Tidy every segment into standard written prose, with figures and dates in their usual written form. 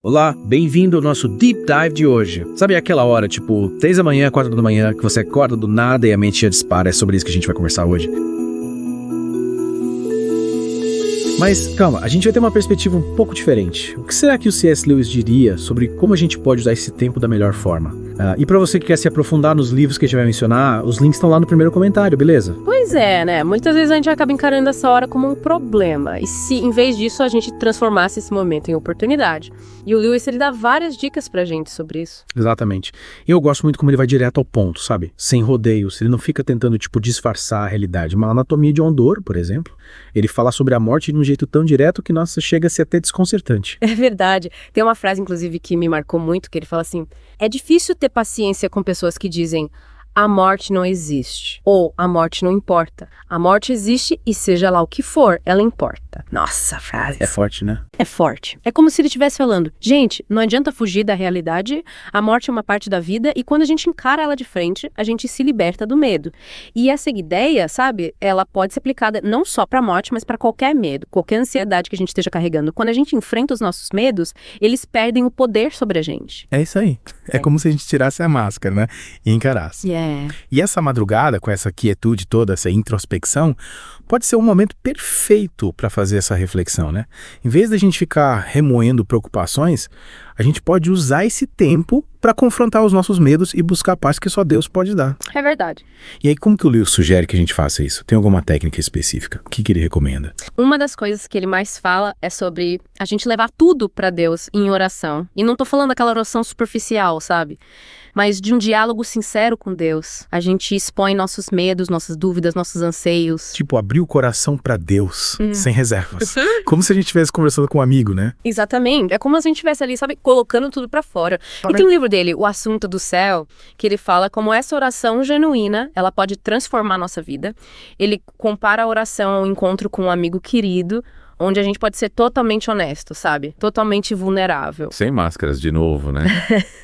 Olá, bem-vindo ao nosso Deep Dive de hoje. Sabe aquela hora, tipo, 3 da manhã, 4 da manhã, que você acorda do nada e a mente já dispara? É sobre isso que a gente vai conversar hoje. Mas, calma, a gente vai ter uma perspectiva um pouco diferente. O que será que o C.S. Lewis diria sobre como a gente pode usar esse tempo da melhor forma? E pra você que quer se aprofundar nos livros que a gente vai mencionar, os links estão lá no primeiro comentário, beleza? Pois é, né? Muitas vezes a gente acaba encarando essa hora como um problema. E se, em vez disso, a gente transformasse esse momento em oportunidade? E o Lewis, ele dá várias dicas pra gente sobre isso. Exatamente. E eu gosto muito como ele vai direto ao ponto, sabe? Sem rodeios. Ele não fica tentando, disfarçar a realidade. Uma anatomia de Ondor, por exemplo, ele fala sobre a morte de um jeito tão direto que, nossa, chega a ser até desconcertante. É verdade. Tem uma frase, inclusive, que me marcou muito, que ele fala assim: é difícil ter paciência com pessoas que dizem a morte não existe, ou a morte não importa. A morte existe e seja lá o que for, ela importa. Nossa, frase. É forte, né? É forte. É como se ele estivesse falando, gente, não adianta fugir da realidade, a morte é uma parte da vida e quando a gente encara ela de frente, a gente se liberta do medo. E essa ideia, sabe, ela pode ser aplicada não só para a morte, mas para qualquer medo, qualquer ansiedade que a gente esteja carregando. Quando a gente enfrenta os nossos medos, eles perdem o poder sobre a gente. É isso aí. É como se a gente tirasse a máscara, né? E encarasse. E essa madrugada, com essa quietude toda, essa introspecção, pode ser um momento perfeito para fazer essa reflexão, né? Em vez da gente ficar remoendo preocupações, a gente pode usar esse tempo para confrontar os nossos medos e buscar a paz que só Deus pode dar. É verdade. E aí, como que o Lewis sugere que a gente faça isso? Tem alguma técnica específica? O que ele recomenda? Uma das coisas que ele mais fala é sobre a gente levar tudo para Deus em oração. E não tô falando daquela oração superficial, sabe? Mas de um diálogo sincero com Deus. A gente expõe nossos medos, nossas dúvidas, nossos anseios. Tipo, abrir o coração para Deus, sem reservas. Como se a gente estivesse conversando com um amigo, né? Exatamente. É como se a gente estivesse ali, sabe, colocando tudo pra fora. E tem um livro dele, O Assunto do Céu, que ele fala como essa oração genuína, ela pode transformar a nossa vida. Ele compara a oração ao encontro com um amigo querido, onde a gente pode ser totalmente honesto, sabe? Totalmente vulnerável. Sem máscaras de novo, né?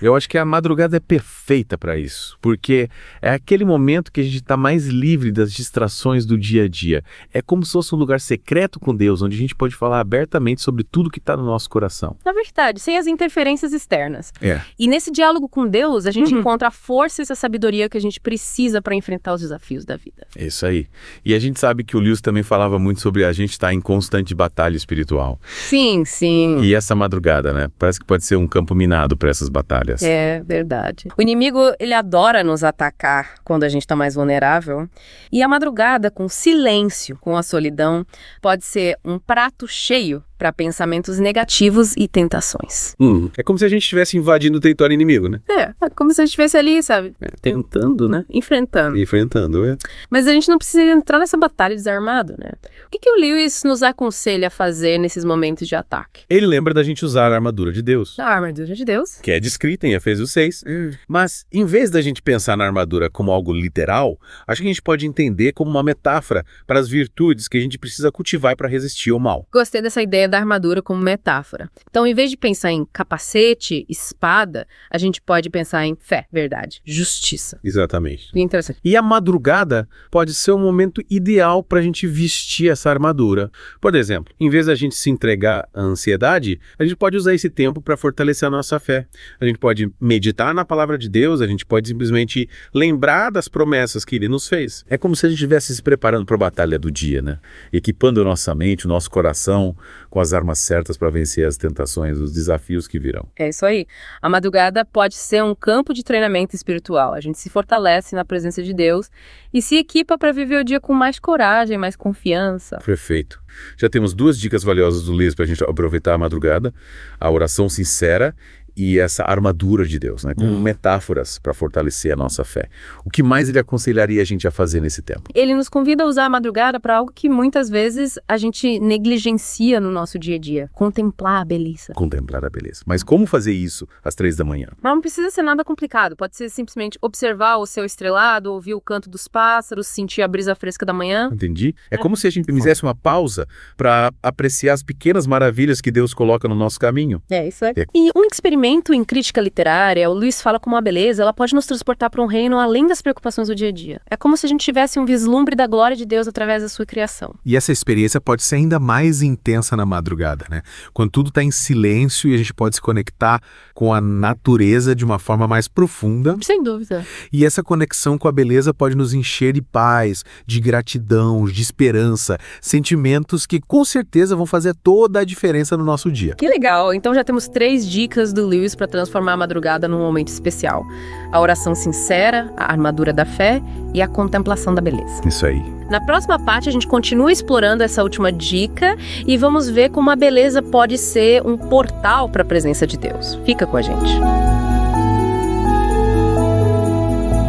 Eu acho que a madrugada é perfeita para isso, porque é aquele momento que a gente está mais livre das distrações do dia a dia. É como se fosse um lugar secreto com Deus, onde a gente pode falar abertamente sobre tudo que está no nosso coração. Na verdade, sem as interferências externas. É. E nesse diálogo com Deus, a gente encontra a força e a sabedoria que a gente precisa para enfrentar os desafios da vida. É isso aí. E a gente sabe que o Lewis também falava muito sobre a gente estar em constante batalha espiritual. Sim, sim. E essa madrugada, né? Parece que pode ser um campo minado para essas batalhas. É verdade. O inimigo, ele adora nos atacar quando a gente está mais vulnerável. E a madrugada, com silêncio, com a solidão, pode ser um prato cheio para pensamentos negativos e tentações. É como se a gente estivesse invadindo o território inimigo, né? É como se a gente estivesse ali, sabe? Tentando, né? Enfrentando. Enfrentando, é. Mas a gente não precisa entrar nessa batalha desarmado, né? O que o Lewis nos aconselha a fazer nesses momentos de ataque? Ele lembra da gente usar a armadura de Deus, A armadura de Deus. que é descrita em Efésios 6. Mas, em vez da gente pensar na armadura como algo literal, acho que a gente pode entender como uma metáfora para as virtudes que a gente precisa cultivar para resistir ao mal. Gostei dessa ideia da armadura como metáfora. Então, em vez de pensar em capacete, espada, a gente pode pensar em fé, verdade, justiça. Exatamente. Interessante. E a madrugada pode ser o momento ideal para a gente vestir essa armadura. Por exemplo, em vez da gente se entregar à ansiedade, a gente pode usar esse tempo para fortalecer a nossa fé. A gente pode meditar na palavra de Deus, a gente pode simplesmente lembrar das promessas que Ele nos fez. É como se a gente estivesse se preparando para a batalha do dia, né? Equipando a nossa mente, o nosso coração com as armas certas para vencer as tentações, os desafios que virão. É isso aí. A madrugada pode ser um campo de treinamento espiritual. A gente se fortalece na presença de Deus e se equipa para viver o dia com mais coragem, mais confiança. Perfeito. Já temos 2 dicas valiosas do Lewis para a gente aproveitar a madrugada, a oração sincera e essa armadura de Deus, né? Como metáforas para fortalecer a nossa fé. O que mais ele aconselharia a gente a fazer nesse tempo? Ele nos convida a usar a madrugada para algo que muitas vezes a gente negligencia no nosso dia a dia. Contemplar a beleza. Contemplar a beleza. Mas como fazer isso às 3 da manhã? Mas não precisa ser nada complicado. Pode ser simplesmente observar o céu estrelado, ouvir o canto dos pássaros, sentir a brisa fresca da manhã. Entendi? É como se a gente fizesse uma pausa para apreciar as pequenas maravilhas que Deus coloca no nosso caminho. É isso aí. E um experimento momento em crítica literária, o Lewis fala como a beleza, ela pode nos transportar para um reino além das preocupações do dia a dia. É como se a gente tivesse um vislumbre da glória de Deus através da sua criação. E essa experiência pode ser ainda mais intensa na madrugada, né? Quando tudo está em silêncio e a gente pode se conectar com a natureza de uma forma mais profunda. Sem dúvida. E essa conexão com a beleza pode nos encher de paz, de gratidão, de esperança, sentimentos que com certeza vão fazer toda a diferença no nosso dia. Que legal! Então já temos 3 dicas do Lewis para transformar a madrugada num momento especial. A oração sincera, a armadura da fé e a contemplação da beleza. Isso aí. Na próxima parte, a gente continua explorando essa última dica e vamos ver como a beleza pode ser um portal para a presença de Deus. Fica com a gente.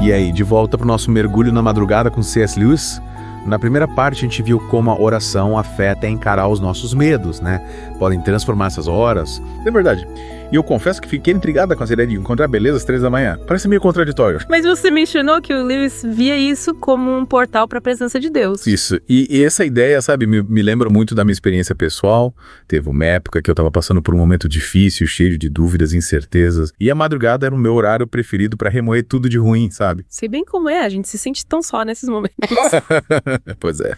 E aí, de volta para o nosso mergulho na madrugada com C.S. Lewis? Na primeira parte, a gente viu como a oração afeta encarar os nossos medos, né? Podem transformar essas horas. É verdade. E eu confesso que fiquei intrigada com essa ideia de encontrar beleza às 3 da manhã. Parece meio contraditório. Mas você mencionou que o Lewis via isso como um portal para a presença de Deus. Isso. E essa ideia, sabe, me lembra muito da minha experiência pessoal. Teve uma época que eu estava passando por um momento difícil, cheio de dúvidas e incertezas. E a madrugada era o meu horário preferido para remoer tudo de ruim, sabe? Sei bem como é, a gente se sente tão só nesses momentos. Pois é.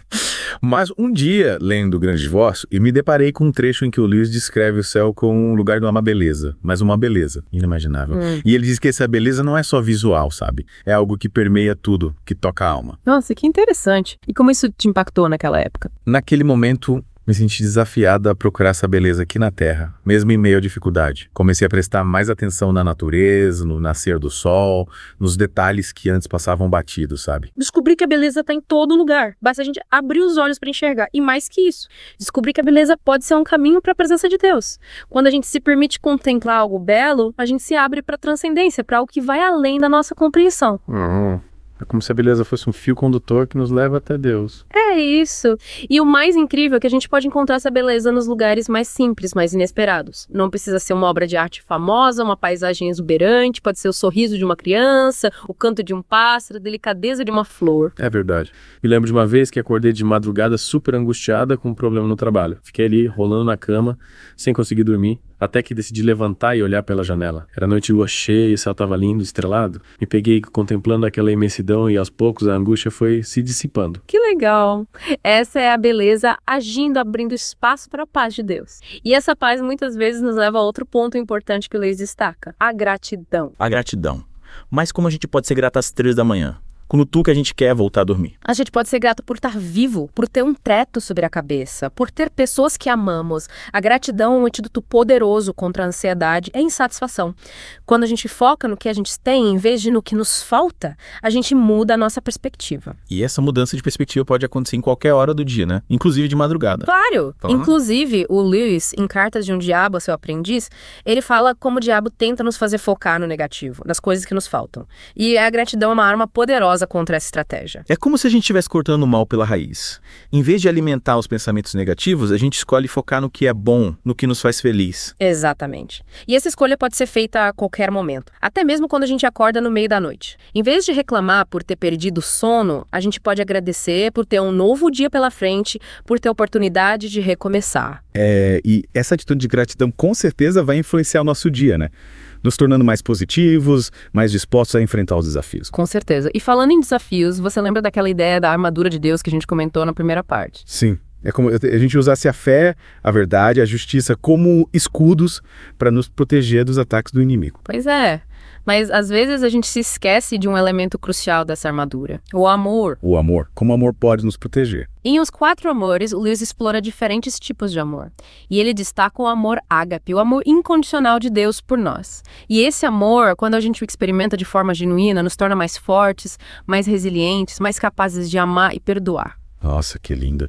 Mas um dia, lendo O Grande Divórcio, eu me deparei com um trecho em que o Lewis descreve o céu como um lugar de uma beleza, mas uma beleza inimaginável. E ele diz que essa beleza não é só visual, sabe? É algo que permeia tudo, que toca a alma. Nossa, que interessante. E como isso te impactou naquela época? Naquele momento, me senti desafiado a procurar essa beleza aqui na Terra, mesmo em meio à dificuldade. Comecei a prestar mais atenção na natureza, no nascer do sol, nos detalhes que antes passavam batidos, sabe? Descobri que a beleza está em todo lugar. Basta a gente abrir os olhos para enxergar. E mais que isso, descobri que a beleza pode ser um caminho para a presença de Deus. Quando a gente se permite contemplar algo belo, a gente se abre para a transcendência, para algo que vai além da nossa compreensão. É como se a beleza fosse um fio condutor que nos leva até Deus. É isso. E o mais incrível é que a gente pode encontrar essa beleza nos lugares mais simples, mais inesperados. Não precisa ser uma obra de arte famosa, uma paisagem exuberante, pode ser o sorriso de uma criança, o canto de um pássaro, a delicadeza de uma flor. É verdade. Me lembro de uma vez que acordei de madrugada super angustiada com um problema no trabalho. Fiquei ali, rolando na cama, sem conseguir dormir. Até que decidi levantar e olhar pela janela. Era noite de lua cheia, o céu estava lindo, estrelado. Me peguei contemplando aquela imensidão e aos poucos a angústia foi se dissipando. Que legal! Essa é a beleza agindo, abrindo espaço para a paz de Deus. E essa paz muitas vezes nos leva a outro ponto importante que o Lewis destaca: a gratidão. A gratidão. Mas como a gente pode ser grato às 3 da manhã? Quando que a gente quer voltar a dormir. A gente pode ser grato por estar vivo, por ter um teto sobre a cabeça, por ter pessoas que amamos. A gratidão é um antídoto poderoso contra a ansiedade e a insatisfação. Quando a gente foca no que a gente tem, em vez de no que nos falta, a gente muda a nossa perspectiva. E essa mudança de perspectiva pode acontecer em qualquer hora do dia, né? Inclusive de madrugada. Claro! Inclusive, o Lewis, em Cartas de um Diabo a Seu Aprendiz, ele fala como o diabo tenta nos fazer focar no negativo, nas coisas que nos faltam. E a gratidão é uma arma poderosa contra essa estratégia. É como se a gente estivesse cortando o mal pela raiz. Em vez de alimentar os pensamentos negativos, a gente escolhe focar no que é bom, no que nos faz feliz. Exatamente. E essa escolha pode ser feita a qualquer momento, até mesmo quando a gente acorda no meio da noite. Em vez de reclamar por ter perdido o sono, a gente pode agradecer por ter um novo dia pela frente, por ter a oportunidade de recomeçar. E essa atitude de gratidão com certeza vai influenciar o nosso dia, né? Nos tornando mais positivos, mais dispostos a enfrentar os desafios. Com certeza. E falando em desafios, você lembra daquela ideia da armadura de Deus que a gente comentou na primeira parte? Sim. É como a gente usasse a fé, a verdade, a justiça como escudos para nos proteger dos ataques do inimigo. Pois é. Mas às vezes a gente se esquece de um elemento crucial dessa armadura: o amor. O amor. Como o amor pode nos proteger. Em Os 4 Amores, o Lewis explora diferentes tipos de amor. E ele destaca o amor ágape, o amor incondicional de Deus por nós. E esse amor, quando a gente o experimenta de forma genuína, nos torna mais fortes, mais resilientes, mais capazes de amar e perdoar. Nossa, que lindo.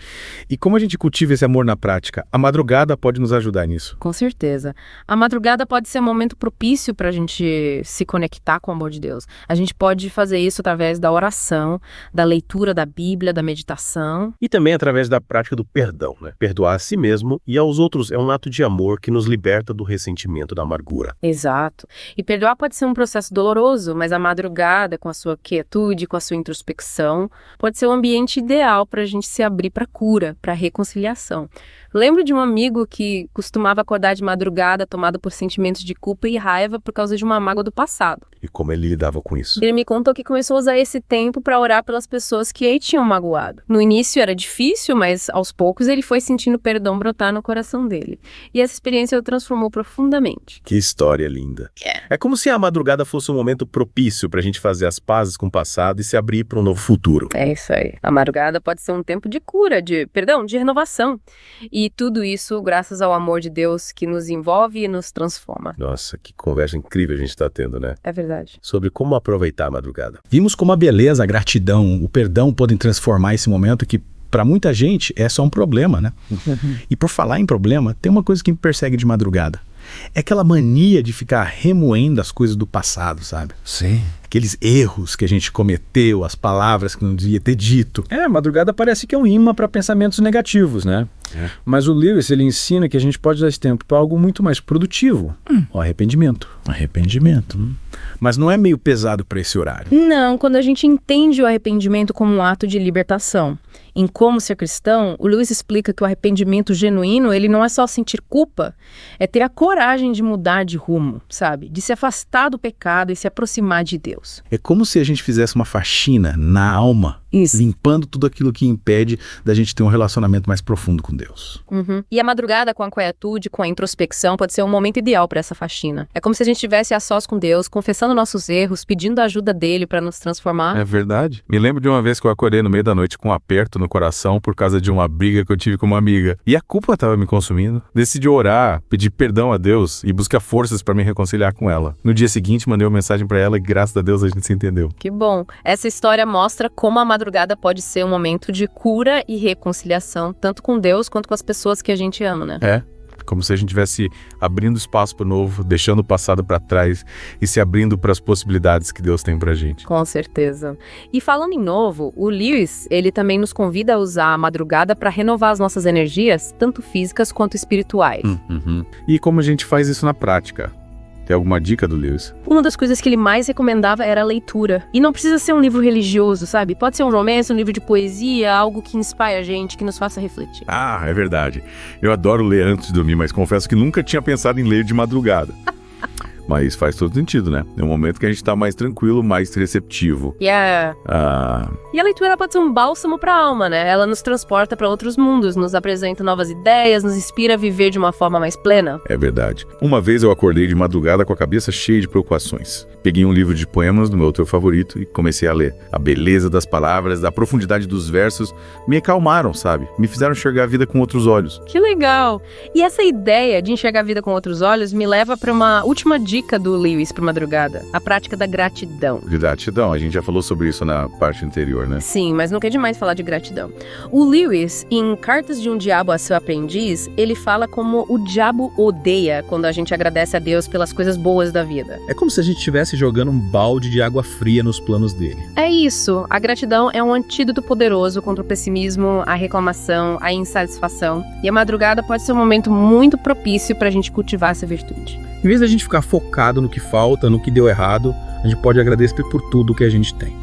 E como a gente cultiva esse amor na prática? A madrugada pode nos ajudar nisso. Com certeza. A madrugada pode ser um momento propício para a gente se conectar com o amor de Deus. A gente pode fazer isso através da oração, da leitura da Bíblia, da meditação. E também através da prática do perdão, né? Perdoar a si mesmo e aos outros é um ato de amor que nos liberta do ressentimento, da amargura. Exato. E perdoar pode ser um processo doloroso, mas a madrugada, com a sua quietude, com a sua introspecção, pode ser o ambiente ideal para a gente se abrir para cura, para reconciliação. Lembro de um amigo que costumava acordar de madrugada tomado por sentimentos de culpa e raiva por causa de uma mágoa do passado. E como ele lidava com isso? Ele me contou que começou a usar esse tempo para orar pelas pessoas que ele tinham magoado. No início era difícil, mas aos poucos ele foi sentindo perdão brotar no coração dele. E essa experiência o transformou profundamente. Que história linda. É como se a madrugada fosse um momento propício pra gente fazer as pazes com o passado e se abrir para um novo futuro. É isso aí. A madrugada pode ser um tempo de cura, de renovação. E tudo isso graças ao amor de Deus que nos envolve e nos transforma. Nossa, que conversa incrível a gente está tendo, né? É verdade. Sobre como aproveitar a madrugada. Vimos como a beleza, a gratidão, o perdão podem transformar esse momento que, para muita gente, é só um problema, né? E por falar em problema, tem uma coisa que me persegue de madrugada. É aquela mania de ficar remoendo as coisas do passado, sabe? Sim. Aqueles erros que a gente cometeu, as palavras que não devia ter dito. A madrugada parece que é um imã para pensamentos negativos, né? Mas o Lewis, ele ensina que a gente pode usar esse tempo para algo muito mais produtivo. O arrependimento. Mas não é meio pesado para esse horário. Não, quando a gente entende o arrependimento como um ato de libertação. Em Como Ser Cristão, o Lewis explica que o arrependimento genuíno, ele não é só sentir culpa, é ter a coragem de mudar de rumo, sabe? De se afastar do pecado e se aproximar de Deus. É como se a gente fizesse uma faxina na alma, limpando tudo aquilo que impede da gente ter um relacionamento mais profundo com Deus. E a madrugada com a quietude, com a introspecção, pode ser um momento ideal para essa faxina. É como se a gente estivesse a sós com Deus, confessando nossos erros, pedindo a ajuda dele para nos transformar. É verdade. Me lembro de uma vez que eu acordei no meio da noite com um aperto no coração por causa de uma briga que eu tive com uma amiga. E a culpa estava me consumindo. Decidi orar, pedir perdão a Deus e buscar forças para me reconciliar com ela. No dia seguinte, mandei uma mensagem para ela e graças a Deus a gente se entendeu. Que bom. Essa história mostra como a madrugada pode ser um momento de cura e reconciliação, tanto com Deus quanto com as pessoas que a gente ama, né? É. Como se a gente estivesse abrindo espaço para o novo, deixando o passado para trás e se abrindo para as possibilidades que Deus tem pra gente. Com certeza. E falando em novo, o Lewis, ele também nos convida a usar a madrugada para renovar as nossas energias, tanto físicas quanto espirituais. E como a gente faz isso na prática? Tem alguma dica do Lewis? Uma das coisas que ele mais recomendava era a leitura. E não precisa ser um livro religioso, sabe? Pode ser um romance, um livro de poesia, algo que inspire a gente, que nos faça refletir. Ah, é verdade. Eu adoro ler antes de dormir, mas confesso que nunca tinha pensado em ler de madrugada. Mas faz todo sentido, né? É um momento que a gente tá mais tranquilo, mais receptivo. E a leitura pode ser um bálsamo pra alma, né? Ela nos transporta pra outros mundos, nos apresenta novas ideias, nos inspira a viver de uma forma mais plena. É verdade. Uma vez eu acordei de madrugada com a cabeça cheia de preocupações. Peguei um livro de poemas do meu autor favorito e comecei a ler. A beleza das palavras, a profundidade dos versos me acalmaram, sabe? Me fizeram enxergar a vida com outros olhos. Que legal! E essa ideia de enxergar a vida com outros olhos me leva pra uma última dica do Lewis para madrugada, a prática da gratidão. Gratidão, a gente já falou sobre isso na parte anterior, né? Sim, mas nunca é demais falar de gratidão. O Lewis, em Cartas de um Diabo a Seu Aprendiz, ele fala como o diabo odeia quando a gente agradece a Deus pelas coisas boas da vida. É como se a gente estivesse jogando um balde de água fria nos planos dele. É isso, a gratidão é um antídoto poderoso contra o pessimismo, a reclamação, a insatisfação. E a madrugada pode ser um momento muito propício para a gente cultivar essa virtude. Em vez da gente ficar focado no que falta, no que deu errado, a gente pode agradecer por tudo que a gente tem.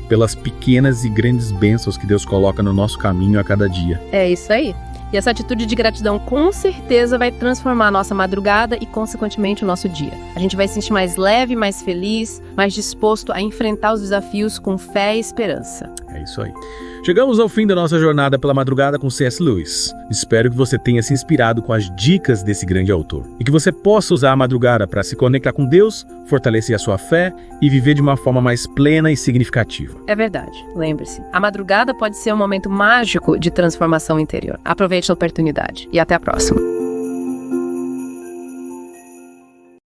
Pelas pequenas e grandes bênçãos que Deus coloca no nosso caminho a cada dia. É isso aí. E essa atitude de gratidão com certeza vai transformar a nossa madrugada e, consequentemente, o nosso dia. A gente vai se sentir mais leve, mais feliz, mais disposto a enfrentar os desafios com fé e esperança. É isso aí. Chegamos ao fim da nossa jornada pela madrugada com C.S. Lewis. Espero que você tenha se inspirado com as dicas desse grande autor e que você possa usar a madrugada para se conectar com Deus, fortalecer a sua fé e viver de uma forma mais plena e significativa. É verdade. Lembre-se, a madrugada pode ser um momento mágico de transformação interior. Aproveite a oportunidade e até a próxima.